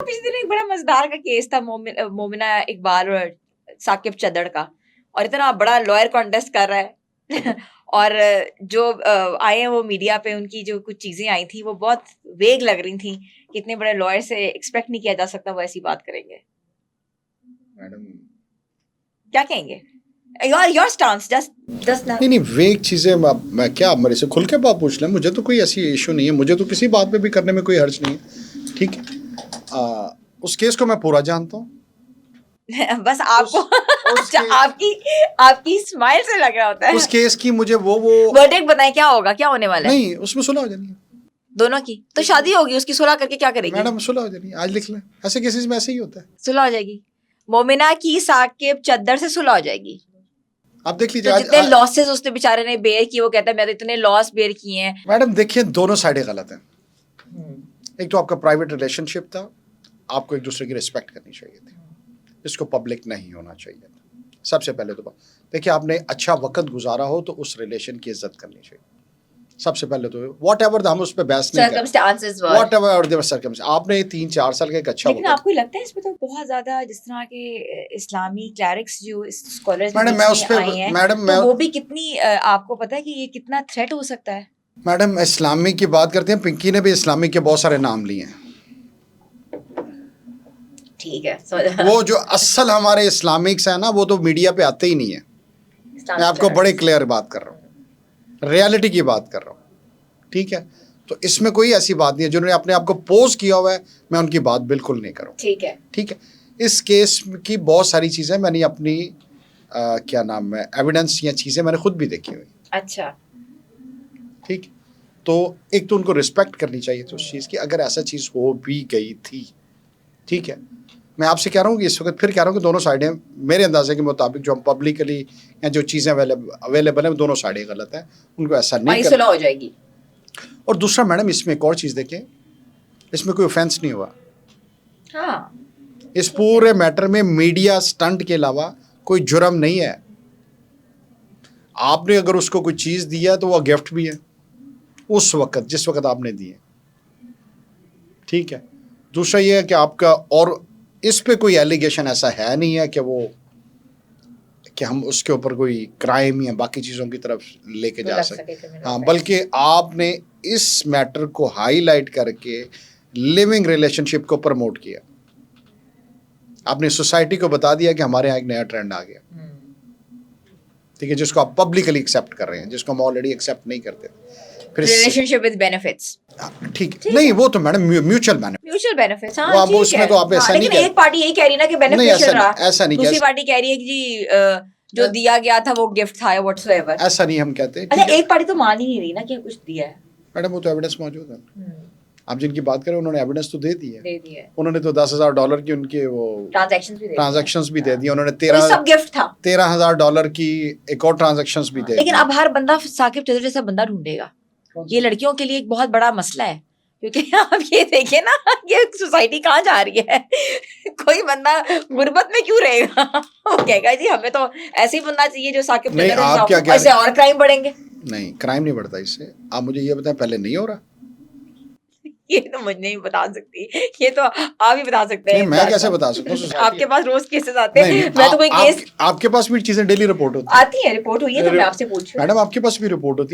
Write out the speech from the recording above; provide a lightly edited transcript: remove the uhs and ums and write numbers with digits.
पिछले दिन एक बड़ा मजेदार का केस था मोमिना इकबाल और साकिब चद्दड़ का, और इतना बड़ा लॉयर कॉन्टेस्ट कर रहा है और जो आए हैं वो मीडिया पे, उनकी जो कुछ चीजें आई थी वो बहुत वेग लग रही थी कि इतने बड़े लॉयर से एक्सपेक्ट नहीं किया जा सकता वो ऐसी बात करेंगे। मैडम क्या कहेंगे? योर स्टांस जस्ट ना। नहीं वेग चीज़ें मैं क्या, आप मेरे से खुल के बात पूछ लें, मुझे तो कोई ऐसी इशू नहीं है, मुझे तो किसी बात पे भी करने में कोई हर्ज नहीं है, ठीक है। उस केस को मैं पूरा जानता हूँ। बस आपको अच्छा, आपकी स्माइल से लग रहा होता है उस केस की मुझे वो वर्डिक्ट बताएं, क्या होगा, क्या होने वाला है? नहीं, उसमें सुलह हो जानी है दोनों की, तो शादी होगी, उसकी सुलह करके क्या करेगी? मैडम? सुलह हो जानी है, आज लिख लें, ऐसे केसेस में ऐसे ही होता है, सुलह हो जाएगी। मोमिना की साकिब चद्दड़ से सुलह हो जाएगी। आप देख लीजिए, तो जितने लॉसेस उसने बेचारे ने बेयर किए, वो कहता है मैं तो इतने लॉस बेयर किए हैं। मैडम देखिए, दोनों साइडें गलत हैं। एक तो आपका प्राइवेट रिलेशनशिप था, आपको एक दूसरे की रिस्पेक्ट करनी चाहिए थी, इसको पब्लिक नहीं होना चाहिए था। सबसे पहले तो देखिए, आपने अच्छा वक्त गुजारा हो तो उस रिलेशन की इज्जत करनी चाहिए सबसे पहले तो। वॉट एवर, हम उस पर बहस नहीं सर्कमस्टेंसेस, वॉट एवर सर्कमस्टेंस, आपने 3-4 साल का एक अच्छा लेकिन आपको लगता है इसमें तो बहुत ज्यादा जिस तरह के इस्लामी क्लैरिक्स जो स्कॉलर्स मैडम, मैं उस पे मैडम तो वो भी कितनी आपको पता है कि ये कितना थ्रेट हो सकता है? मैडम इस्लामी की बात करते हैं, पिंकी ने भी इस्लामी के बहुत सारे नाम लिए हैं, ठीक है। वो जो असल हमारे इस्लामिक्स है ना, वो तो मीडिया पे आते ही नहीं है। मैं आपको बड़े क्लियर बात कर रहा हूँ, रियलिटी की बात कर रहा हूँ, ठीक है। तो इसमें कोई ऐसी बात नहीं है, जिन्होंने अपने आप को पोज किया हुआ है, मैं उनकी बात बिल्कुल नहीं करूँ, ठीक है, ठीक है। इस केस की बहुत सारी चीज़ें मैंने अपनी क्या नाम है, एविडेंस या चीज़ें मैंने खुद भी देखी हुई। अच्छा, ठीक। तो एक तो उनको रिस्पेक्ट करनी चाहिए थी उस चीज़ की, अगर ऐसा चीज़ हो भी गई थी, ठीक है। मैं आपसे कह रहा हूँ कि इस वक्त फिर कह रहा हूँ कि दोनों साइडें मेरे अंदाजे के मुताबिक जो हम पब्लिकली या जो चीज़ें अवेलेबल हैं, दोनों साइडें गलत हैं, उनको ऐसा नहीं करना हो जाएगी। और दूसरा मैडम, इसमें एक और चीज़ देखें, इसमें कोई ऑफेंस नहीं हुआ। हाँ, इस पूरे मैटर में मीडिया स्टंट के अलावा कोई जुर्म नहीं है। आपने अगर उसको कोई चीज़ दिया तो वह गिफ्ट भी है उस वक्त जिस वक्त आपने दी है, ठीक है। दूसरा ये है कि आपका, और इस पे कोई एलिगेशन ऐसा है नहीं है कि वो, कि हम उसके ऊपर कोई क्राइम या बाकी चीज़ों की तरफ लेके जा सके। हाँ, बल्कि आपने इस मैटर को हाईलाइट करके लिविंग रिलेशनशिप को प्रमोट किया। आपने सोसाइटी को बता दिया कि हमारे यहाँ एक नया ट्रेंड आ गया, ठीक है, जिसको आप पब्लिकली एक्सेप्ट कर रहे हैं, जिसको हम ऑलरेडी एक्सेप्ट नहीं करते थे। रिलेशनशिप विद बेनिफिट्स, ठीक नहीं, वो तो मैडम म्यूचुअल बेनिफिट्स, हाँ, वो उसमें तो आप ऐसा नहीं, लेकिन एक पार्टी यही कह रही ना कि बेनिफिशियल रहा, ऐसा नहीं, दूसरी पार्टी कह रही है कि जी जो दिया गया था वो गिफ्ट था या व्हाटसोएवर, ऐसा नहीं हम कहते। अच्छा, एक पार्टी तो मान ही नहीं रही ना कि कुछ दिया है। मैडम वो तो एविडेंस मौजूद है, आप जिनकी बात करें उन्होंने एविडेंस तो दे दी है, उन्होंने तो $10,000 की उनके वो ट्रांजैक्शंस भी दे दिए, उन्होंने सब गिफ्ट था, $13,000 की एक और ट्रांजैक्शंस भी दे दी। लेकिन अब हर बंदा साकिब चौधरी जैसा बंदा ढूंढेगा, ये लड़कियों के लिए एक बहुत बड़ा मसला है, क्योंकि आप ये देखिए ना, ये सोसाइटी कहाँ जा रही है। कोई बंदा गुर्बत में क्यों रहेगा? वो कहेगा जी हमें तो ऐसे ही बंदा चाहिए जो साकिब चौधरी जैसा, ऐसे और क्राइम बढ़ेंगे। नहीं, क्राइम नहीं बढ़ता इससे, आप मुझे ये बताएं, पहले नहीं हो रहा? ये तो मुझे नहीं बता सकती, ये तो आप ही बता सकते हैं। मैं कैसे बता सकता हूँ? आपके पास रोज केसेस आते हैं, मैं तो कोई केस, आपके पास भी चीजें डेली रिपोर्ट होती आती है, रिपोर्ट हुई है तो मैं आपसे पूछ रही हूँ। मैडम आपके पास भी रिपोर्ट होती है।